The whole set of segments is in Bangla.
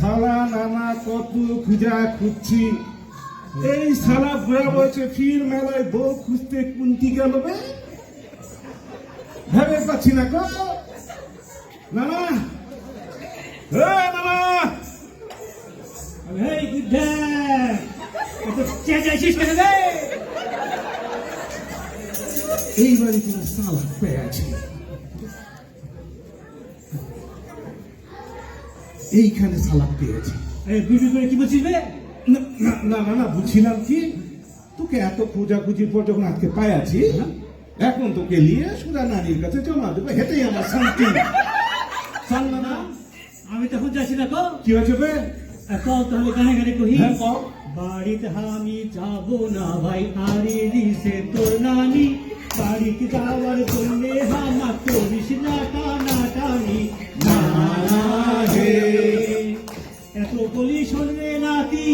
শালা নানা কত খুঁজা খুঁজছি, এই শালা বুড়া বয়সে ফির মেলায় বউ খুঁজতে কুন্তি গেল বে, ভেবে পাচ্ছি না গো। নানা, নানা, এই বুদ্ধা এত চেঁচাইছিস কেন রে? এই বাড়িতে শালা পেয়ে আছে, এইখানে সালাদ পেয়েছি। বিক্রি করে কি বলছিস রে? না না না না, বুঝছিলাম কি তোকে এত খোঁজাখুঁজির পর যখন আজকে পাই আছি, এখন তোকে নিয়ে সুধা নারীর কাছে জমা দেবো, হেঁটেই আমার শান্তি। চল না না, আমি তখন যাচ্ছি না তো। কি হয়েছে বে? কও তাহলে গানে গানে কহি। হ্যাঁ কও। বাড়িতে আমি যাব না ভাই, আরে দিছে তোর নানি, বাড়িতে যাওয়ার জন্যে হামা করিস না টানাটানি। না হে, এত বলি শোনে নাতি,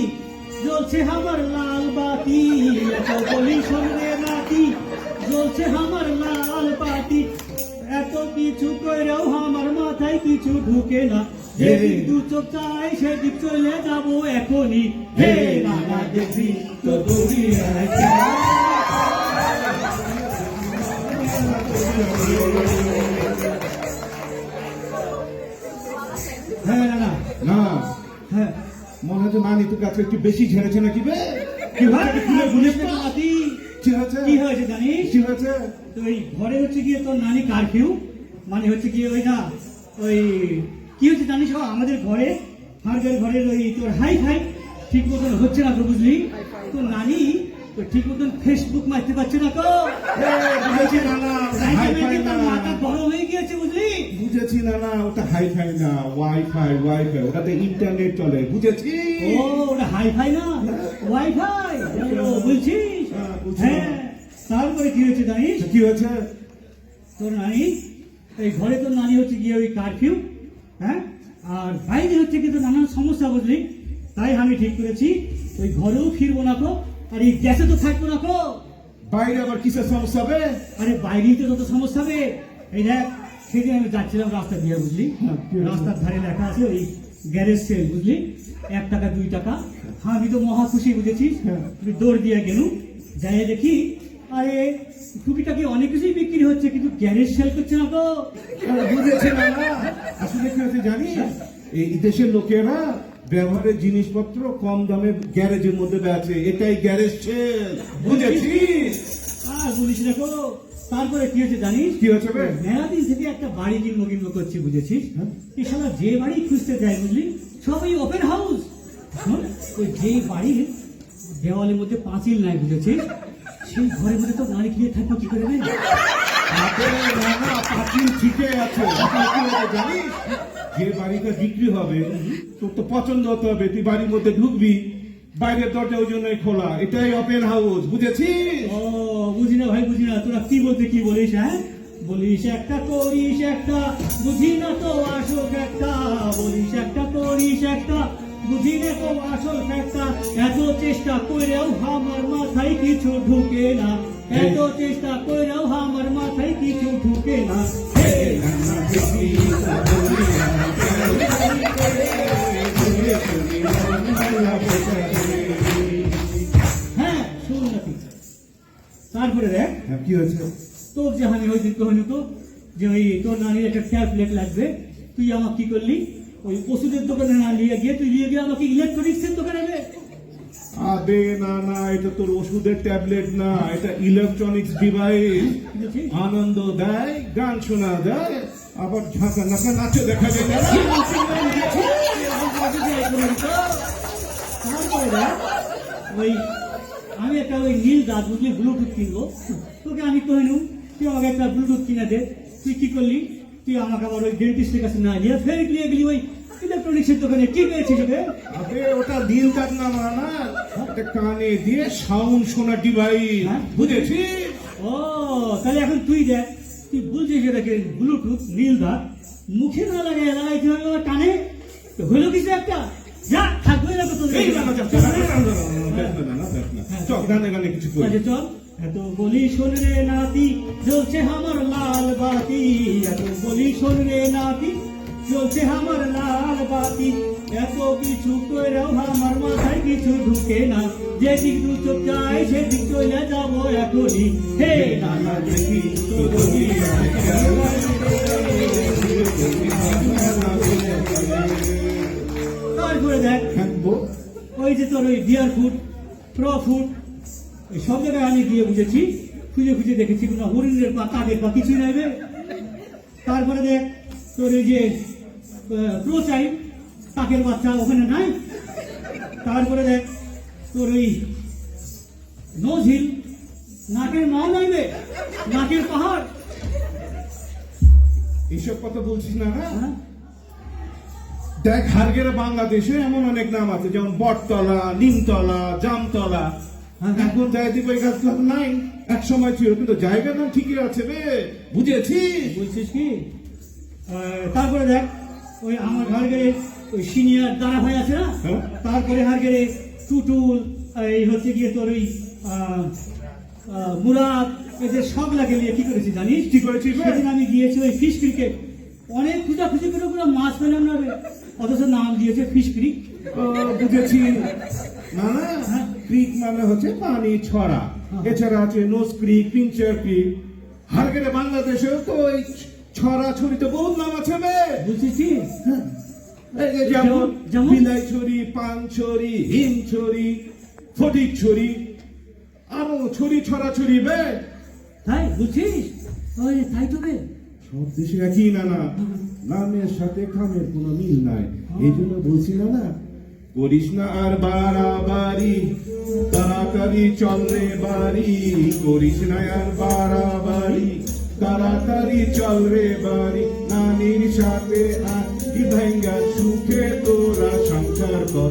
জ্বলছে আমার লাল বাতি, এত বলি শোনে নাতি, জ্বলছে আমার লাল বাতি, এত কিছু করেও আমার মাথায় কিছু ঢুকে না, যেদিক দু চোখ চাই সেদিক চলে যাবো এখনই, হে নানা দেখবি তো দৌড়ি হ্যাঁ নানা। না হ্যাঁ মনে হচ্ছে নানি তোর কাছে একটু বেশি ঝেড়েছে নাকি বে? কি হয়েছে? খুলে বলিস না নাতি। কি হয়েছে? কি হয়েছে জানিস? কি হয়েছে? তো ওই ঘরে হচ্ছে গিয়ে তোর নানি কারফিউ, মানে হচ্ছে গিয়ে ওই না ওই কি হচ্ছে জানিস, আমাদের ঘরে আমাদের ঘরের ওই তোর হাই ফাই ঠিক মতন হচ্ছে না তো, বুঝলি? তোর নানি তো ঠিক মতন ফেসবুক মারতে পারছে না তো, বুঝেছি না না, হাই-ফাই তার না। মাথা গরম হয়ে গিয়েছে, বুঝলি? বুঝেছি না না, ওটা হাই-ফাই না, ওয়াইফাই, ওটাতে ইন্টারনেট চলে, বুঝেছি। ও ওটা হাই ফাই না, ওয়াইফাই বলছিস? হ্যাঁ, বুঝছি। হ্যাঁ, তারপরে কি হয়েছে জানিস? কি হয়েছে? তোর নানি এই ঘরে তোর নানি হচ্ছে গিয়ে ওই কারফিউ, হ্যাঁ, আর বাইরে হচ্ছে কিন্তু নানান সমস্যা, বুঝলি? তাই আমি ঠিক করেছি ওই ঘরেও ফিরবো না তো, আর এই গ্যাসে তো থাকবো না তো। বাইরে আবার কিসের সমস্যা হবে? আরে বাইরেই তো যত সমস্যা হবে। এই দেখ, সেদিন আমি যাচ্ছিলাম রাস্তা দিয়ে, বুঝলি? হ্যাঁ, কি হয়েছে? রাস্তার ধারে লেখা আছে ওই গ্যারেজ সেল, বুঝলি? 1 টাকা 2 টাকা। আমি তো মহা খুশি, বুঝেছিস? হ্যাঁ। আমি দৌড় দিয়ে গেলুম, যাই দেখি আরে টুকিটাকি অনেক কিছুই বিক্রি হচ্ছে, কিন্তু গ্যারেজ সেল করছে না তো। বুঝেছি না না, আসলে কি হয়েছে জানিস, এই দেশের লোকেরা ব্যবহারের জিনিসপত্র কম দামে গ্যারেজের মধ্যে বেচে, এটাই গ্যারেজ সেল, বুঝেছিস? আর বলিস দেখো, তারপরে কি হয়েছে জানিস? কি হয়েছে বে? মেলা দিন থেকে একটা বাড়ি কিনবো করছি, বুঝেছিস? হ্যাঁ। এই শালা যে বাড়ি খুঁজতে যায়, বুঝলি, সবই ওপেন হাউস। ওই যে বাড়ির দেওয়ালের মধ্যে পাঁচিল নাই, বুঝেছিস, সেই ঘরের মধ্যে তো নারী কিনে থাকবো কি করে? আরে না না, পাঁচিল ঠিকই আছে, আসলে কি হয়েছে জানিস, যে বাড়িটা বিক্রি হবে তোর তো পছন্দ হতে হবে, তুই বাড়ির মধ্যে ঢুকবি, বাইরের দরজা ওই জন্যই খোলা, এটাই ওপেন হাউস, বুঝেছিস? ও বুঝি না ভাই, বুঝি না, তোরা কি বলতে কি বলিস? হ্যাঁ বলিস একটা করিস একটা, বুঝি না তো আসল একটা, বলিস একটা করিস একটা, বুঝি না তো আসল একটা, এত চেষ্টা করেও আমার মাথায় কিছু ঢুকে না, এত চেষ্টা করেও আমার মাথায় কিছু ঢুকে না। হ্যাঁ শুন নাকি, তারপরে দেখ হ্যাঁ, কি হয়েছে? তোর যে আমি ওই দিন কহিনি তো যে ওই তোর নানির একটা ট্যাবলেট লাগবে, তুই আমাকে কি করলি, ওই ওষুধের দোকানে না নিয়ে গিয়ে তুই নিয়ে গিয়ে আমাকে ইলেকট্রনিক্সের দোকানে নে। আবে না না, এটা তোর ওষুধের ট্যাবলেট না, এটা ইলেকট্রনিক্স ডিভাইস, বুঝেছিস? আনন্দ দেয়, গান শোনা যায়, আবার ঝাঁকা নাকা নাচে দেখা যায় না? তারপরে দেখ, ওই আমি একটা ওই নীল দাঁত, বুঝলি, ব্লুটুথ কিনবো, তোকে আমি কহিনু তুই আমাকে একটা ব্লুটুথ কিনে দে, তুই কি করলি, তুই আমাকে আবার ওই ডেন্টিস্টের কাছে না নিয়ে ফের নিয়ে গেলি ওই ইলেকট্রনিক্সের দোকানে। কি পেয়েছিস ওকে? আবে ওটা নীল দাগ না মানা, এটা কানে দিয়ে সাউন্ড শোনা ডিভাইস, হ্যাঁ? বুঝেছিস? ও তাহলে এখন তুই দেখ, তুই বলছিস এটাকে ব্লুটুথ নীল দাঁত, মুখে না লাগে লাগাইতে হবে আবার কানে, তো হলো কিছু একটা, যা থাকবে না তো তোদের। এই না না, চল, চল, না না, চল গানে গানে কিছু করি। আচ্ছা চল। এত বলি শোন রে নাতি, জ্বলছে আমার লাল বাতি, এত বলি শোন রে নাতি, জ্বলছে আমার লাল বাতি এত কিছু কইরাও আমার মাথায় কিছু ঢুকে না যেদিক দু চোখ যায় সেদিক চলে যাবো এখনই হে নানা দেখি তো বলি তারপরে দেখ ওই যে তোর ওই ডিয়ার ফুড প্রো ফুড এই সব জায়গায় আমি গিয়ে বুঝেছি খুঁজে খুঁজে দেখেছি কোনো হরিণের পা কাকের পা কিছুই নাই রে। তারপরে দেখ তোর এই যে প্রো চাই কাকের বাচ্চা ওখানে নাই। তারপরে দেখ তোর ওই নোজ হিল নাকের মা নাই রে নাকের পাহাড়। এইসব কথা বলছিস না না হ্যাঁ? দেখ হারগেরা বাংলাদেশে এমন অনেক নাম আছে যেমন বটতলা নিমতলা জামতলা হ্যাঁ। এখন জায়দিক ওই গাছগুলো তো নাই এক সময় ছিল কিন্তু জায়গার নাম ঠিকই আছে রে বুঝেছি বলছিস কি তারপরে দেখ ওই আমার ঘর গেলে ওই সিনিয়র দাঁড়া ভাই আছে না হ্যাঁ। তারপরে হার গেলে টুটুল এই হচ্ছে গিয়ে তোর ওই মুরাদ এদের সব লাগে নিয়ে কি করেছি জানিস কি করেছিস রে? সেদিন আমি গিয়েছি ওই ফিশ ক্রিকেট অনেক খুঁজাখুঁজি করে পুরো মাছ পেলাম না রে অথচ নাম দিয়েছে ফিশ ক্রিক। বুঝেছি না না হ্যাঁ। ক্রিক মানে হচ্ছে পানি ছড়া হ্যাঁ। এছাড়া আছে নোজ ক্রিক পিঞ্চার ক্রিক হারগেরা বাংলাদেশেও তো ওই ছড়া ছড়িতে বহুত নাম আছে রে বুঝেছি এই যে যেমন যেমন? বিলাইছড়ি পানছড়ি হিমছড়ি ফটিকছড়ি আরো ছড়ি ছড়াছড়ি বে তাই বুঝছিস ওই তাই তো বে সব দেশে একই না না নামের সাথে কামের কোনো মিল নাই এই জন্য বলছি না না করিস না আর বাড়াবাড়ি তাড়াতাড়ি চল রে বাড়ি করিস না আর বাড়াবাড়ি তাড়াতাড়ি চল রে বাড়ি নানির সাথে আরি ভাঙ্গা সুখে তোরা সংসার কর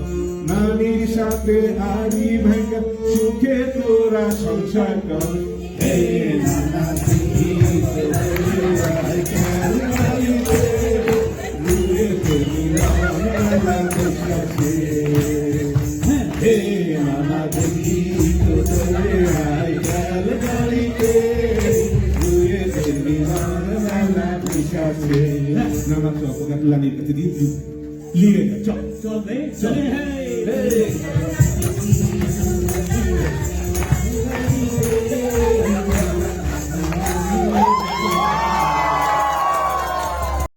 নানির সাথে আরি ভাঙ্গা সুখে তোরা সংসার কর হে নানা দিদি হে নানা দেখি তোরে আই গেল গাড়িতে তুই দেখবি নানা পিছাছে নানা তো আপনার লানির কাছে দিয়ে লিয়ে চল চল বে চলে হে হে